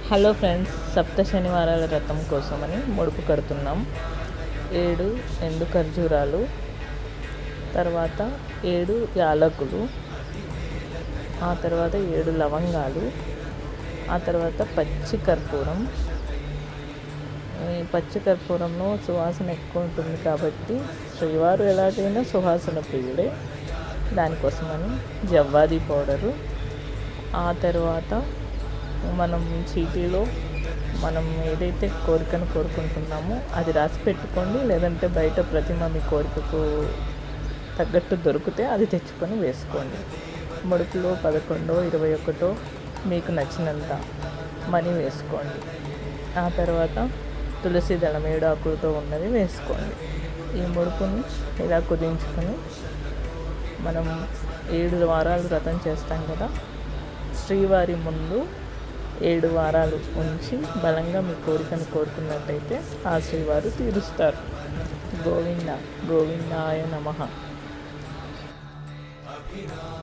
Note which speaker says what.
Speaker 1: Hello friends, సప్త శనివారాల వ్రతం కోసమని ముడుపు కడుతున్నాం. 7 ఎండు ఖర్జూరాలు, తర్వాత 7 యాలకులు, ఆ తర్వాత 7 లవంగాలు, ఆ తర్వాత పచ్చి కర్పూరం. ఈ పచ్చి కర్పూరంలో సువాసన ఎక్కువ ఉంటుంది కాబట్టి శ్రీవారు ఎలాగైనా సువాసన ప్రియుడే, దానికోసమని జవ్వాది పౌడరు. ఆ తర్వాత మనం చీటీలో మనం ఏదైతే కోరికను కోరుకుంటున్నామో అది రాసి పెట్టుకోండి, లేదంటే బయట ప్రతిమ మీ కోరికకు తగ్గట్టు దొరికితే అది తెచ్చుకొని వేసుకోండి. ముడుపులో 11, 21 మీకు నచ్చినంత మనీ వేసుకోండి. ఆ తర్వాత తులసి దళం 7 ఆకులతో ఉన్నది వేసుకోండి. ఈ ముడుపుని ఇలా కుదించుకొని మనం 7 వారాలు వ్రతం చేస్తాం కదా, శ్రీవారి ముందు 7 వారాలు ఉంచి బలంగా మీ కోరికను కోరుకున్నట్టయితే ఆ శ్రీవారు తీరుస్తారు. గోవింద గోవిందాయ నమః.